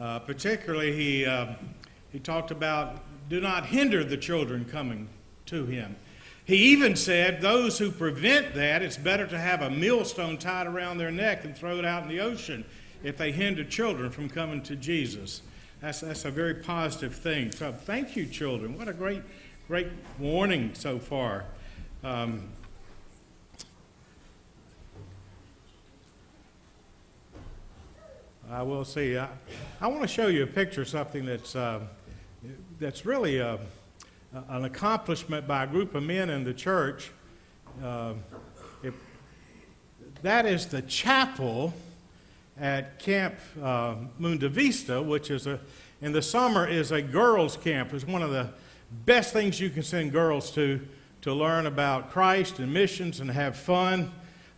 Particularly, he talked about do not hinder the children coming to him. He even said those who prevent that, it's better to have a millstone tied around their neck and throw it out in the ocean if they hinder children from coming to Jesus. That's a very positive thing. So thank you, children. What a great warning so far. I will see. I want to show you a picture of something that's really an accomplishment by a group of men in the church. That is the chapel at Camp Munda Vista, which is in the summer is a girls' camp. It's one of the best things you can send girls to learn about Christ and missions and have fun.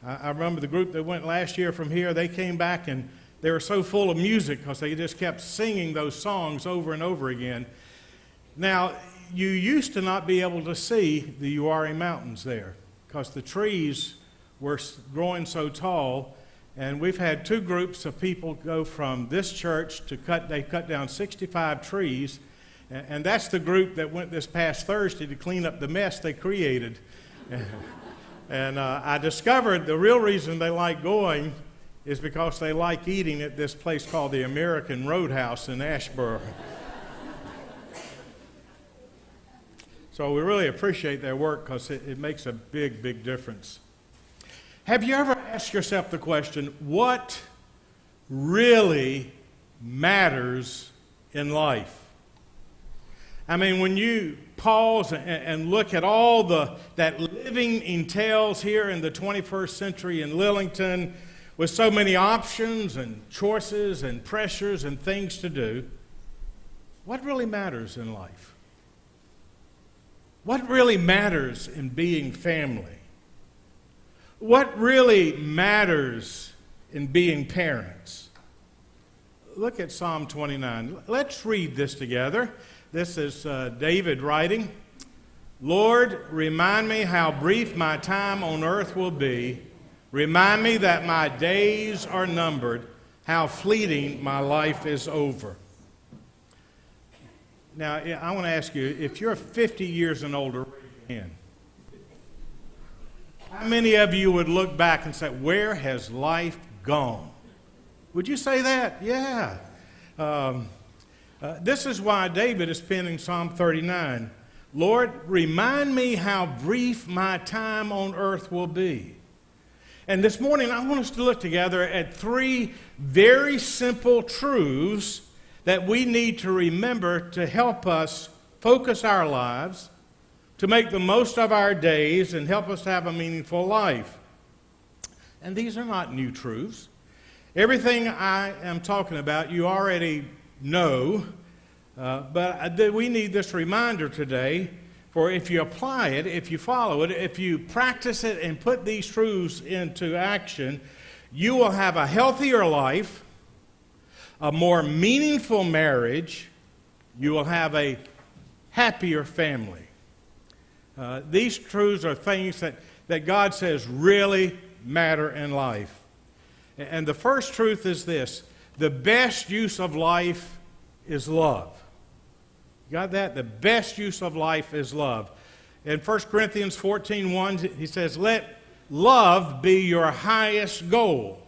I remember the group that went last year from here. They came back and they were so full of music because they just kept singing those songs over and over again. Now, you used to not be able to see the Uwharrie Mountains there because the trees were growing so tall. And we've had two groups of people go from this church they cut down 65 trees. And that's the group that went this past Thursday to clean up the mess they created. And I discovered the real reason they like going is because they like eating at this place called the American Roadhouse in Asheboro. So we really appreciate their work because it makes a big, big difference. Have you ever asked yourself the question, what really matters in life? I mean, when you pause and look at all that living entails here in the 21st century in Lillington, with so many options and choices and pressures and things to do, what really matters in life? What really matters in being family? What really matters in being parents? Look at Psalm 29. Let's read this together. This is David writing. Lord, remind me how brief my time on earth will be. Remind me that my days are numbered, how fleeting my life is over. Now, I want to ask you, if you're 50 years and older, raise your hand. How many of you would look back and say, where has life gone? Would you say that? Yeah. This is why David is penning Psalm 39. Lord, remind me how brief my time on earth will be. And this morning, I want us to look together at three very simple truths that we need to remember to help us focus our lives, to make the most of our days, and help us to have a meaningful life. And these are not new truths. Everything I am talking about, you already know, but we need this reminder today. For if you apply it, if you follow it, if you practice it and put these truths into action, you will have a healthier life, a more meaningful marriage, you will have a happier family. These truths are things that God says really matter in life. And the first truth is this: the best use of life is love. Got that? The best use of life is love. In 1 Corinthians 14:1, he says, let love be your highest goal.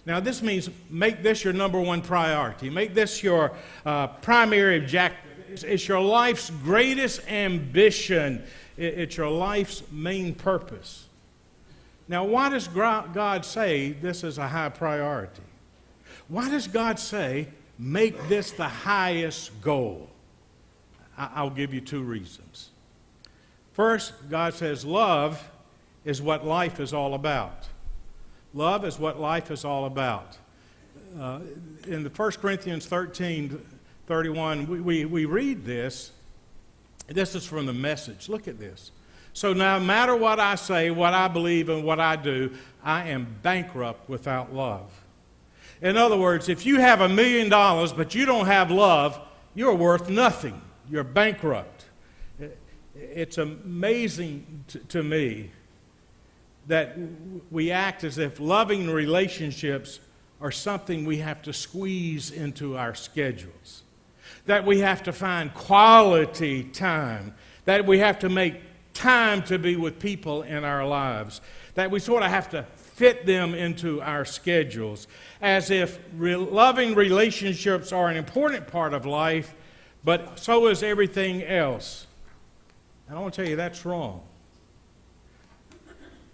Now, this means make this your number one priority. Make this your primary objective. It's your life's greatest ambition. It's your life's main purpose. Now, why does God say this is a high priority? Why does God say make this the highest goal? I'll give you two reasons. First, God says love is what life is all about. Love is what life is all about. In the 1 Corinthians 13:31, we read this. This is from the Message. Look at this. So no matter what I say, what I believe, and what I do, I am bankrupt without love. In other words, if you have $1 million but you don't have love, you're worth nothing. You're bankrupt. It's amazing to me that we act as if loving relationships are something we have to squeeze into our schedules, that we have to find quality time, that we have to make time to be with people in our lives, that we sort of have to fit them into our schedules, as if loving relationships are an important part of life, but so is everything else. And I want to tell you that's wrong.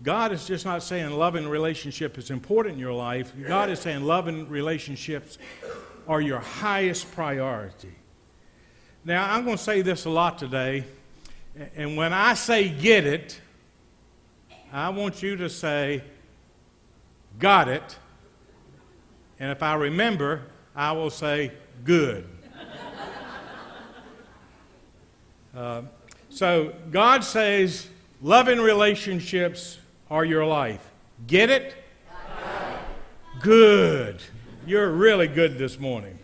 God is just not saying loving relationship is important in your life. God is saying loving relationships are your highest priority. Now, I'm going to say this a lot today, and when I say get it, I want you to say, got it. And if I remember, I will say, good. So God says, loving relationships are your life. Get it? Good. You're really good this morning.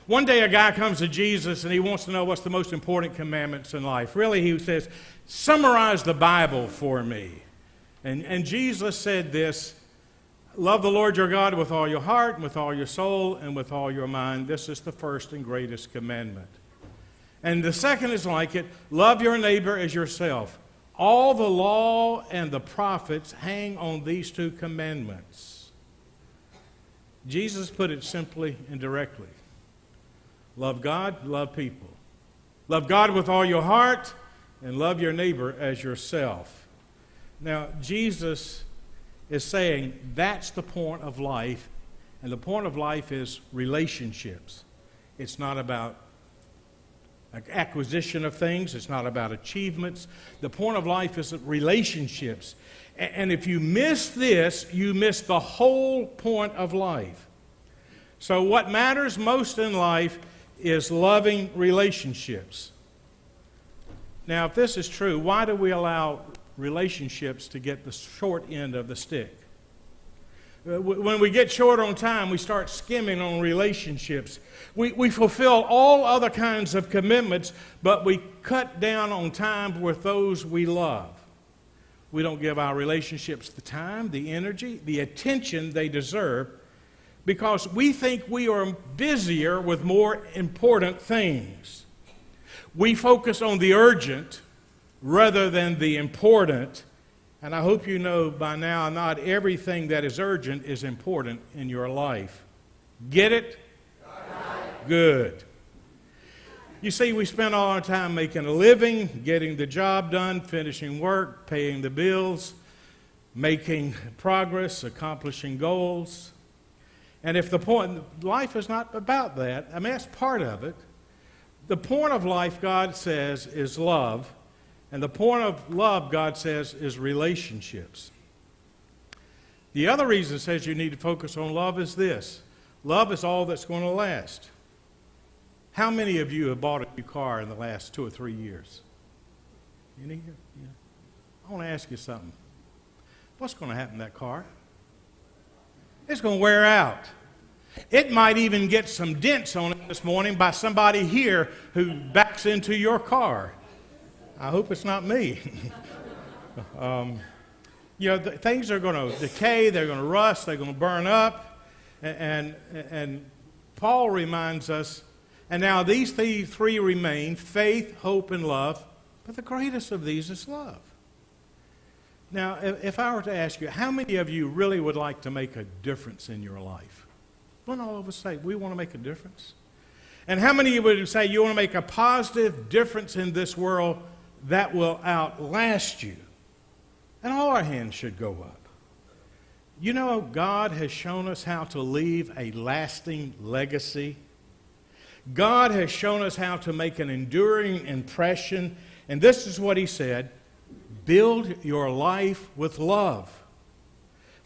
One day a guy comes to Jesus and he wants to know what's the most important commandments in life. Really, he says, summarize the Bible for me. And Jesus said this, love the Lord your God with all your heart, and with all your soul, and with all your mind. This is the first and greatest commandment. And the second is like it, love your neighbor as yourself. All the law and the prophets hang on these two commandments. Jesus put it simply and directly. Love God, love people. Love God with all your heart, and love your neighbor as yourself. Now, Jesus is saying that's the point of life, and the point of life is relationships. It's not about acquisition of things. It's not about achievements. The point of life is relationships. And if you miss this, you miss the whole point of life. So what matters most in life is loving relationships. Now, if this is true, why do we allow relationships to get the short end of the stick? When we get short on time, we start skimming on relationships. We fulfill all other kinds of commitments, but we cut down on time with those we love. We don't give our relationships the time, the energy, the attention they deserve, because we think we are busier with more important things. We focus on the urgent rather than the important. And I hope you know by now, not everything that is urgent is important in your life. Get it? Good. You see, we spend all our time making a living, getting the job done, finishing work, paying the bills, making progress, accomplishing goals. And if the point, life is not about that. I mean, that's part of it. The point of life, God says, is love. And the point of love, God says, is relationships. The other reason it says you need to focus on love is this. Love is all that's going to last. How many of you have bought a new car in the last 2 or 3 years? Any here? Yeah. I want to ask you something. What's going to happen to that car? It's going to wear out. It might even get some dents on it this morning by somebody here who backs into your car. I hope it's not me. Things are going to decay, they're going to rust, they're going to burn up. And Paul reminds us, and now these three remain, faith, hope, and love, but the greatest of these is love. Now, if I were to ask you, how many of you really would like to make a difference in your life? Wouldn't all of us say, we want to make a difference? And how many of you would say you want to make a positive difference in this world that will outlast you? And all our hands should go up. You know, God has shown us how to leave a lasting legacy. God has shown us how to make an enduring impression. And this is what he said, build your life with love.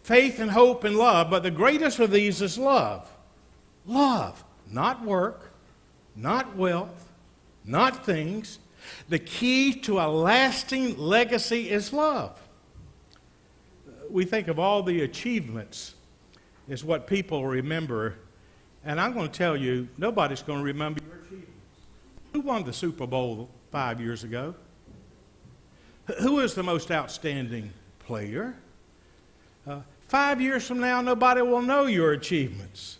Faith and hope and love, but the greatest of these is love. Love, not work, not wealth, not things. The key to a lasting legacy is love. We think of all the achievements as what people remember, and I'm going to tell you, nobody's going to remember your achievements. Who won the Super Bowl 5 years ago? Who is the most outstanding player? 5 years from now, nobody will know your achievements.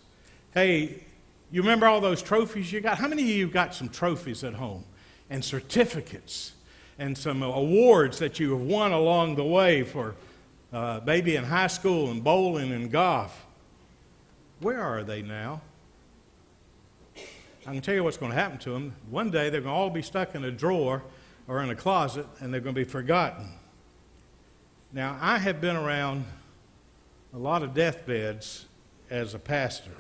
Hey, you remember all those trophies you got? How many of you got some trophies at home and certificates and some awards that you have won along the way for maybe in high school and bowling and golf? Where are they now? I can tell you what's going to happen to them. One day they're going to all be stuck in a drawer or in a closet, and they're going to be forgotten. Now, I have been around a lot of deathbeds as a pastor.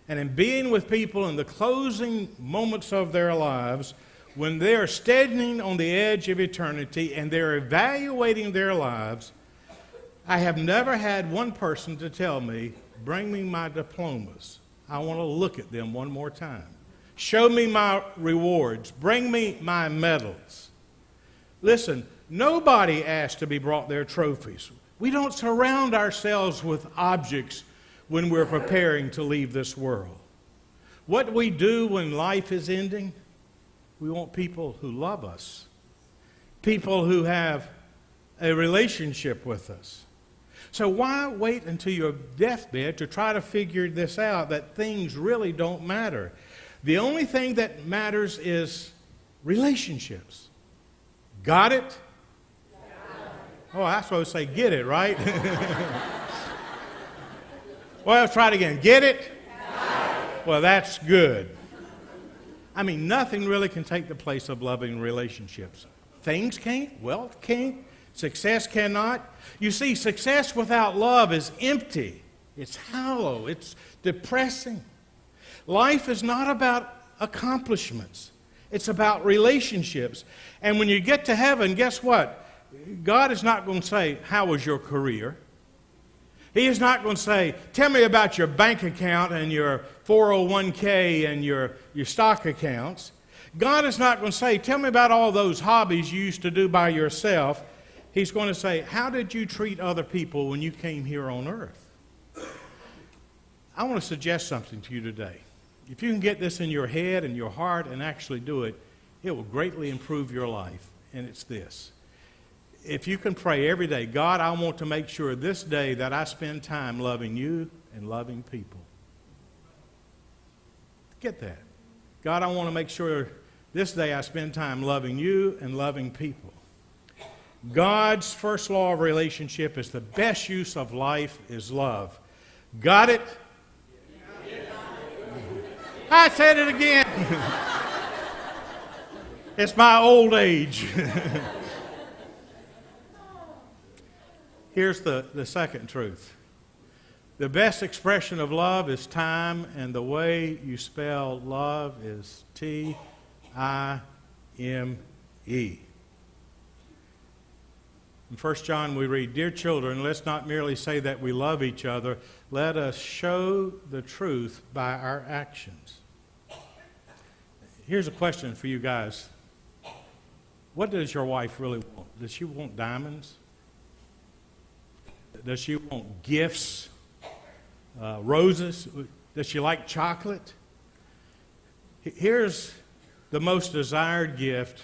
And in being with people in the closing moments of their lives, when they are standing on the edge of eternity and they're evaluating their lives, I have never had one person to tell me, bring me my diplomas. I want to look at them one more time. Show me my rewards. Bring me my medals. Listen, nobody asked to be brought their trophies. We don't surround ourselves with objects when we're preparing to leave this world. What we do when life is ending, we want people who love us, people who have a relationship with us. So why wait until your deathbed to try to figure this out, that things really don't matter? The only thing that matters is relationships. Got it? Oh, I'm supposed to say get it, right? Well, let's try it again. Get it? Well, that's good. I mean, nothing really can take the place of loving relationships. Things can't, wealth can't, success cannot. You see, success without love is empty. It's hollow. It's depressing. Life is not about accomplishments. It's about relationships. And when you get to heaven, guess what? God is not going to say, how was your career? He is not going to say, tell me about your bank account and your 401k and your stock accounts. God is not going to say, tell me about all those hobbies you used to do by yourself. He's going to say, how did you treat other people when you came here on earth? I want to suggest something to you today. If you can get this in your head and your heart and actually do it, it will greatly improve your life. And it's this. If you can pray every day, God, I want to make sure this day that I spend time loving you and loving people. Get that. God, I want to make sure this day I spend time loving you and loving people. God's first law of relationship is the best use of life is love. Got it? I said it again. It's my old age. Here's the second truth. The best expression of love is time, and the way you spell love is T-I-M-E. In 1 John we read, dear children, let's not merely say that we love each other. Let us show the truth by our actions. Here's a question for you guys. What does your wife really want? Does she want diamonds? Does she want gifts? Roses? Does she like chocolate? Here's the most desired gift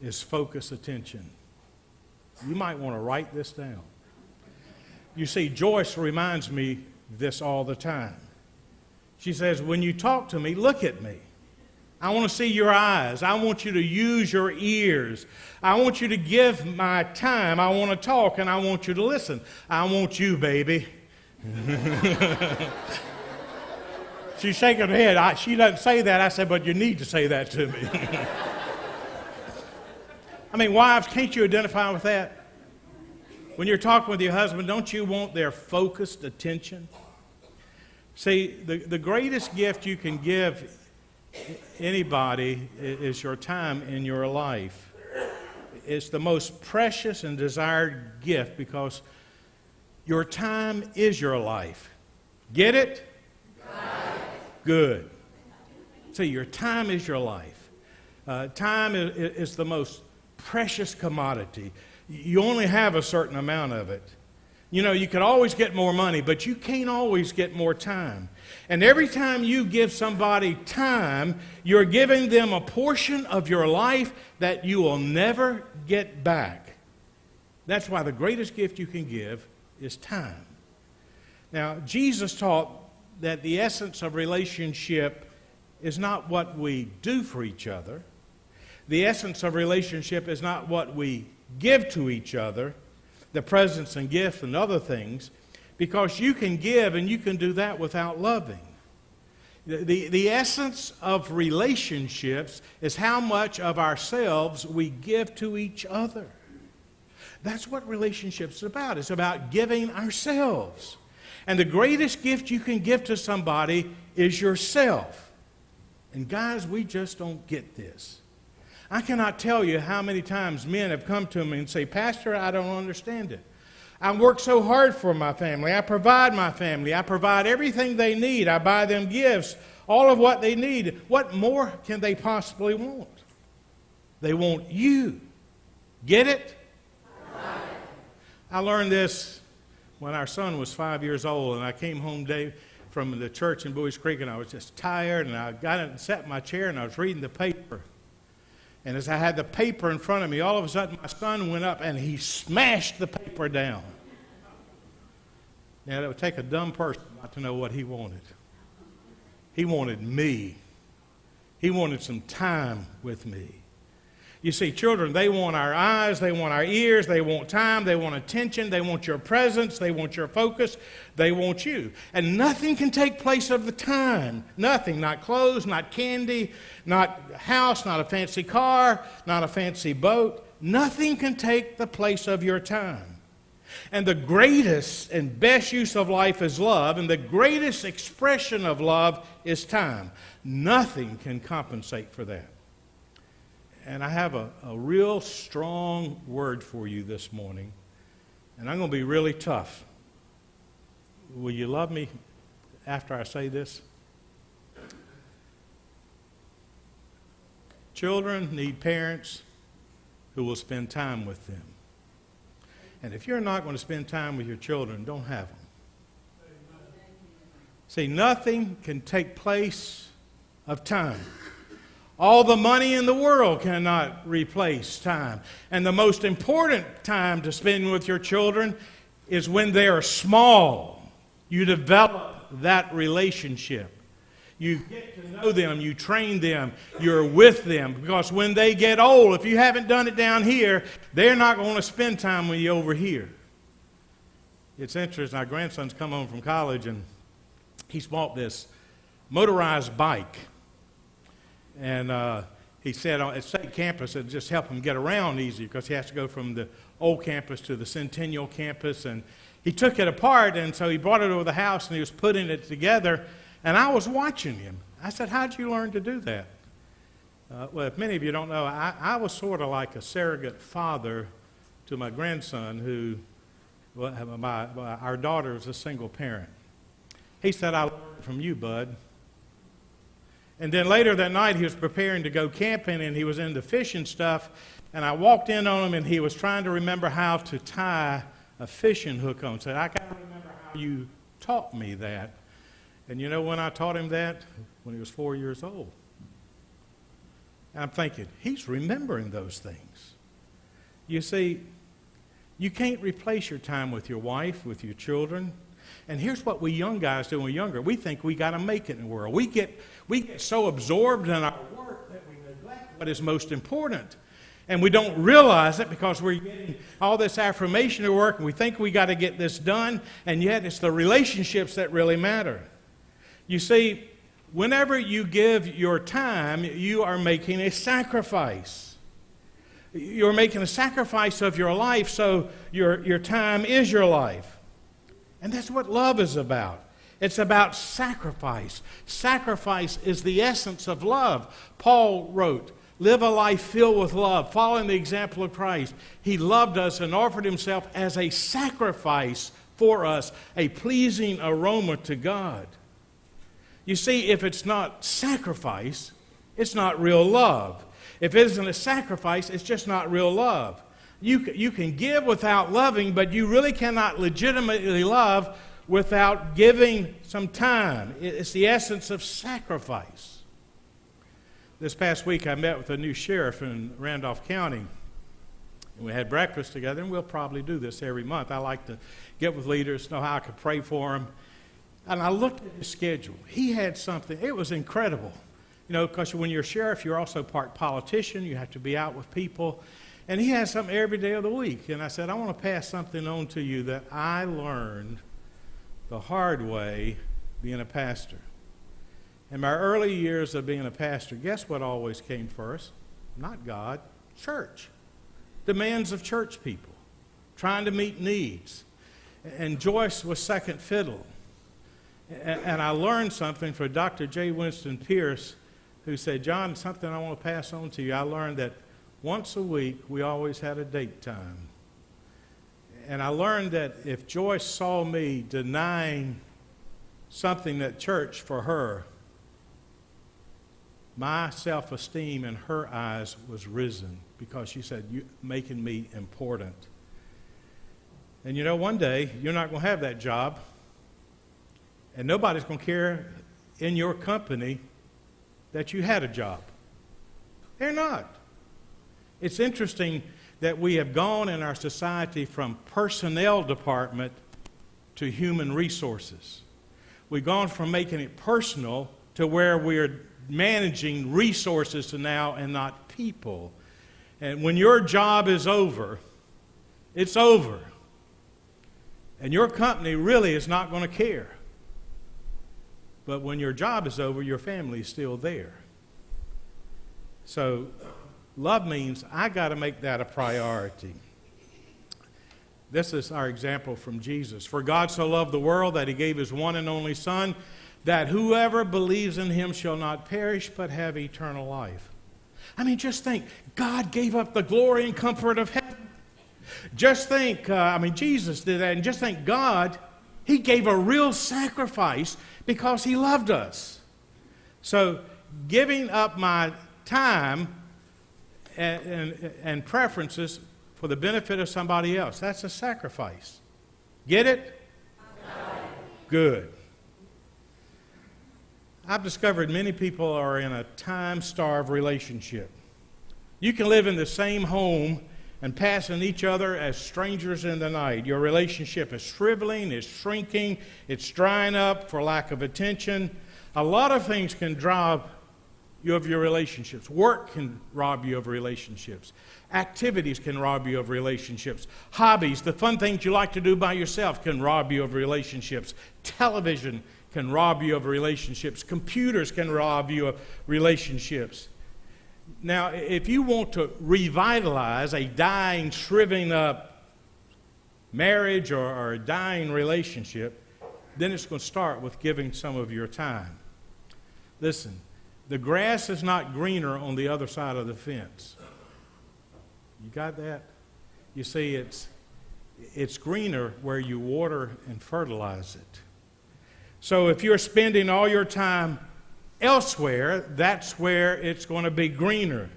is focus attention. You might want to write this down. You see, Joyce reminds me this all the time. She says, when you talk to me, look at me. I want to see your eyes. I want you to use your ears. I want you to give my time. I want to talk and I want you to listen. I want you, baby. She's shaking her head. She doesn't say that. I said, but you need to say that to me. I mean, wives, can't you identify with that? When you're talking with your husband, don't you want their focused attention? See, the greatest gift you can give anybody is your time in your life. It's the most precious and desired gift because your time is your life. Get it? Good. See, your time is your life. Time is the most precious commodity. You only have a certain amount of it. You know, you can always get more money, but you can't always get more time. And every time you give somebody time, you're giving them a portion of your life that you will never get back. That's why the greatest gift you can give is time. Now, Jesus taught that the essence of relationship is not what we do for each other. The essence of relationship is not what we give to each other, the presents and gifts and other things, because you can give and you can do that without loving. The essence of relationships is how much of ourselves we give to each other. That's what relationships are about. It's about giving ourselves. And the greatest gift you can give to somebody is yourself. And guys, we just don't get this. I cannot tell you how many times men have come to me and say, Pastor, I don't understand it. I work so hard for my family. I provide my family. I provide everything they need. I buy them gifts, all of what they need. What more can they possibly want? They want you. Get it? I learned this when our son was 5 years old, and I came home from the church in Bowies Creek, and I was just tired, and I got and sat in my chair, and I was reading the paper. And as I had the paper in front of me, all of a sudden my son went up and he smashed the paper down. Now, it would take a dumb person not to know what he wanted. He wanted me. He wanted some time with me. You see, children, they want our eyes, they want our ears, they want time, they want attention, they want your presence, they want your focus, they want you. And nothing can take place of the time. Nothing, not clothes, not candy, not a house, not a fancy car, not a fancy boat. Nothing can take the place of your time. And the greatest and best use of life is love, and the greatest expression of love is time. Nothing can compensate for that. And I have a real strong word for you this morning. And I'm going to be really tough. Will you love me after I say this? Children need parents who will spend time with them. And if you're not going to spend time with your children, don't have them. See, nothing can take place of time. All the money in the world cannot replace time. And the most important time to spend with your children is when they are small. You develop that relationship. You get to know them, you train them, you're with them. Because when they get old, if you haven't done it down here, they're not going to spend time with you over here. It's interesting, our grandson's come home from college and he's bought this motorized bike. And he said at state campus it'd just help him get around easier because he has to go from the old campus to the Centennial campus. And he took it apart, and so he brought it over the house and he was putting it together. And I was watching him. I said, how'd you learn to do that? Well, if many of you don't know, I was sort of like a surrogate father to my grandson who, our daughter was a single parent. He said, I learned from you, bud. And then later that night, he was preparing to go camping, and he was into fishing stuff. And I walked in on him, and he was trying to remember how to tie a fishing hook on. I said, I got to remember how you taught me that. And you know when I taught him that? When he was 4 years old. And I'm thinking, he's remembering those things. You see, you can't replace your time with your wife, with your children. And here's what we young guys do when we're younger. We think we got to make it in the world. We get so absorbed in our work that we neglect what is most important. And we don't realize it because we're getting all this affirmation at work and we think we got to get this done, and yet it's the relationships that really matter. You see, whenever you give your time, you are making a sacrifice. You're making a sacrifice of your life, so your time is your life. And that's what love is about. It's about sacrifice. Sacrifice is the essence of love. Paul wrote, live a life filled with love, following the example of Christ. He loved us and offered himself as a sacrifice for us, a pleasing aroma to God. You see, if it's not sacrifice, it's not real love. If it isn't a sacrifice, it's just not real love. You can give without loving, but you really cannot legitimately love without giving some time. It's the essence of sacrifice. This past week I met with a new sheriff in Randolph County. And we had breakfast together, and we'll probably do this every month. I like to get with leaders, know how I could pray for them. And I looked at his schedule. He had something. It was incredible. You know, because when you're a sheriff, you're also part politician. You have to be out with people. And he has something every day of the week. And I said, I want to pass something on to you that I learned the hard way being a pastor. In my early years of being a pastor, guess what always came first? Not God, church. Demands of church people, trying to meet needs. And Joyce was second fiddle. And I learned something from Dr. J. Winston Pierce, who said, John, something I want to pass on to you. I learned that once a week, we always had a date time. And I learned that if Joyce saw me denying something at church for her, my self-esteem in her eyes was risen because she said, you're making me important. And you know, one day, you're not going to have that job, and nobody's going to care in your company that you had a job. They're not. It's interesting that we have gone in our society from personnel department to human resources. We've gone from making it personal to where we're managing resources to now and not people. And when your job is over, it's over. And your company really is not going to care. But when your job is over, your family is still there. So love means I got to make that a priority. This is our example from Jesus. For God so loved the world that he gave his one and only Son, that whoever believes in him shall not perish but have eternal life. I mean, just think, God gave up the glory and comfort of heaven. Just think, Jesus did that, and just think God, he gave a real sacrifice because he loved us. So giving up my time and preferences for the benefit of somebody else, that's a sacrifice. Get it? Good. I've discovered many people are in a time-starved relationship. You can live in the same home and passing each other as strangers in the night. Your relationship is shriveling, it's shrinking, it's drying up for lack of attention. A lot of things can rob you of your relationships. Work can rob you of relationships. Activities can rob you of relationships. Hobbies, the fun things you like to do by yourself, can rob you of relationships. Television can rob you of relationships. Computers can rob you of relationships. Now, if you want to revitalize a dying, shriveling up marriage or a dying relationship, then it's going to start with giving some of your time. Listen, the grass is not greener on the other side of the fence. You got that? You see, it's greener where you water and fertilize it. So if you're spending all your time elsewhere, that's where it's going to be greener.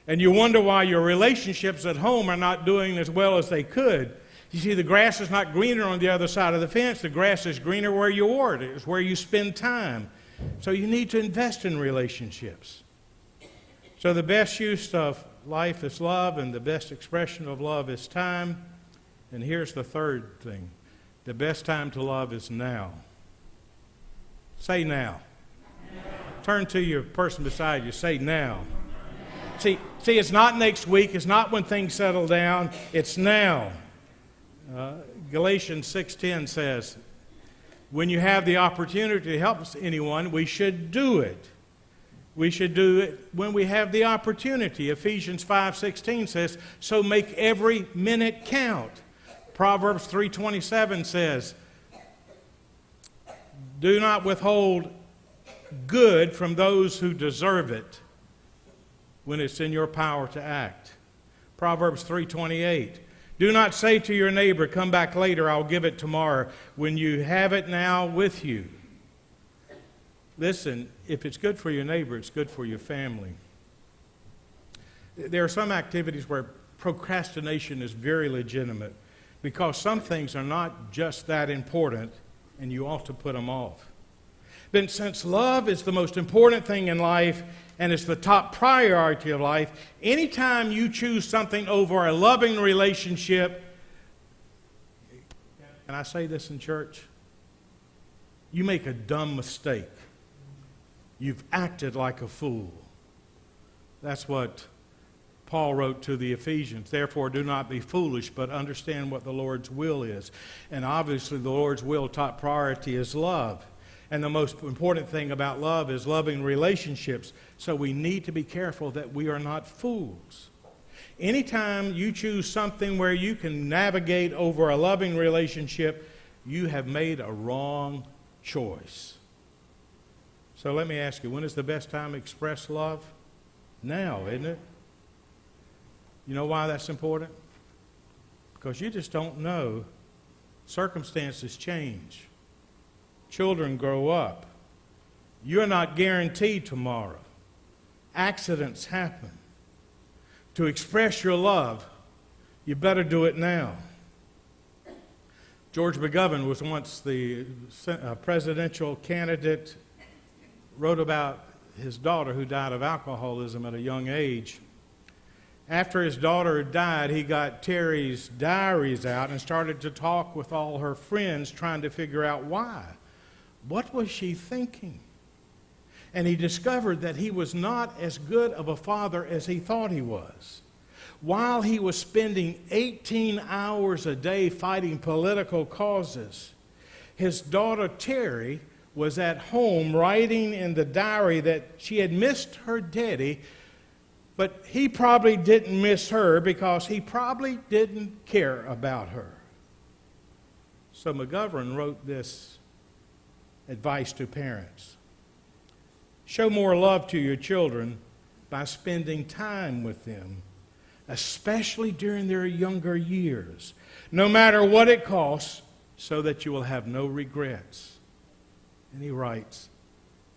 And you wonder why your relationships at home are not doing as well as they could. You see, the grass is not greener on the other side of the fence. The grass is greener where you water it. It's where you spend time. So you need to invest in relationships. So the best use of life is love, and the best expression of love is time. And here's the third thing. The best time to love is now. Say now. Turn to your person beside you. Say now. See, it's not next week. It's not when things settle down. It's now. Galatians 6:10 says, when you have the opportunity to help anyone, we should do it. We should do it when we have the opportunity. Ephesians 5:16 says, so make every minute count. Proverbs 3:27 says, do not withhold good from those who deserve it when it's in your power to act. Proverbs 3:28. Do not say to your neighbor, come back later, I'll give it tomorrow, when you have it now with you. Listen, if it's good for your neighbor, it's good for your family. There are some activities where procrastination is very legitimate because some things are not just that important and you ought to put them off. But since love is the most important thing in life, and it's the top priority of life, anytime you choose something over a loving relationship, can I say this in church? You make a dumb mistake. You've acted like a fool. That's what Paul wrote to the Ephesians. Therefore, do not be foolish, but understand what the Lord's will is. And obviously, the Lord's will, top priority, is love. And the most important thing about love is loving relationships. So we need to be careful that we are not fools. Anytime you choose something where you can navigate over a loving relationship, you have made a wrong choice. So let me ask you, when is the best time to express love? Now, isn't it? You know why that's important? Because you just don't know. Circumstances change. Children grow up. You're not guaranteed tomorrow. Accidents happen. To express your love, you better do it now. George McGovern was once the presidential candidate, wrote about his daughter who died of alcoholism at a young age. After his daughter died, he got Terry's diaries out and started to talk with all her friends, trying to figure out why. What was she thinking? And he discovered that he was not as good of a father as he thought he was. While he was spending 18 hours a day fighting political causes, his daughter Terry was at home writing in the diary that she had missed her daddy, but he probably didn't miss her because he probably didn't care about her. So McGovern wrote this advice to parents. Show more love to your children by spending time with them, especially during their younger years, no matter what it costs, so that you will have no regrets. And he writes,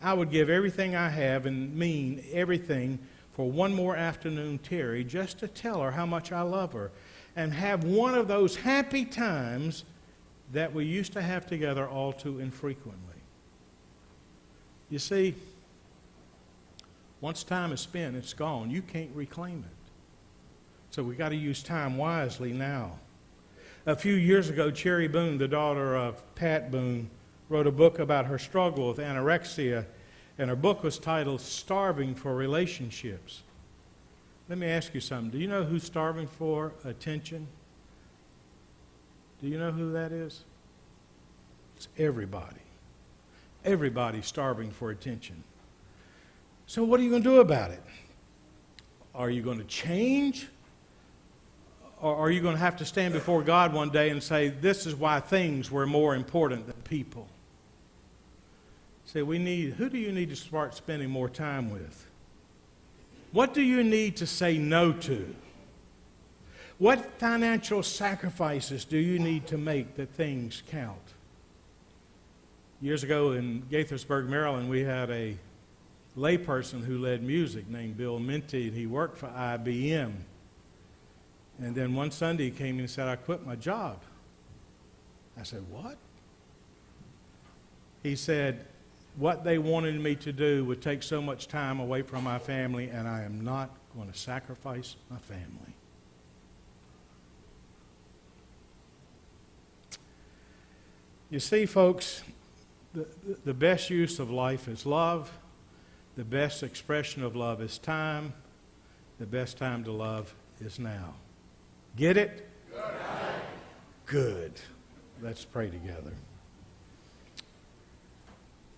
I would give everything I have and mean everything for one more afternoon, Terry, just to tell her how much I love her and have one of those happy times that we used to have together all too infrequently. You see, once time is spent, it's gone. You can't reclaim it. So we got to use time wisely now. A few years ago, Cherry Boone, the daughter of Pat Boone, wrote a book about her struggle with anorexia, and her book was titled Starving for Relationships. Let me ask you something. Do you know who's starving for attention? Do you know who that is? It's everybody. Everybody's starving for attention. So what are you going to do about it? Are you going to change? Or are you going to have to stand before God one day and say, this is why things were more important than people? Say, who do you need to start spending more time with? What do you need to say no to? What financial sacrifices do you need to make that things count? Years ago in Gaithersburg, Maryland, we had a layperson who led music named Bill Minty, and he worked for IBM. And then one Sunday he came in and said, I quit my job. I said, what? He said, what they wanted me to do would take so much time away from my family, and I am not going to sacrifice my family. You see, folks, the best use of life is love. The best expression of love is time. The best time to love is now. Get it? Good. Let's pray together.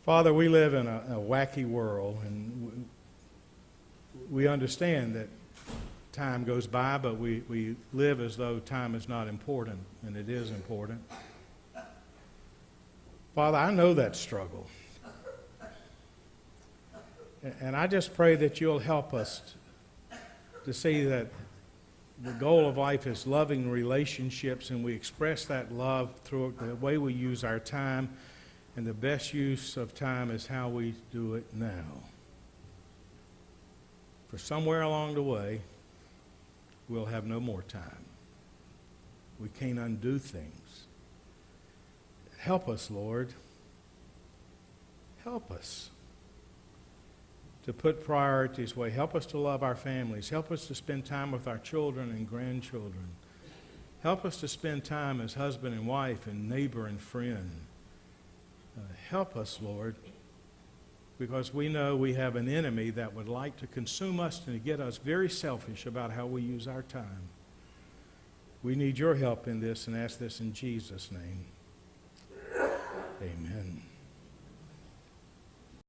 Father, we live in a wacky world, and we understand that time goes by, but we live as though time is not important, and it is important. Father, I know that struggle. And I just pray that you'll help us to see that the goal of life is loving relationships, and we express that love through the way we use our time, and the best use of time is how we do it now. For somewhere along the way, we'll have no more time. We can't undo things. Help us, Lord. Help us. to put priorities away. Help us to love our families. Help us to spend time with our children and grandchildren. Help us to spend time as husband and wife and neighbor and friend. Help us, Lord, because we know we have an enemy that would like to consume us and to get us very selfish about how we use our time. We need your help in this and ask this in Jesus' name.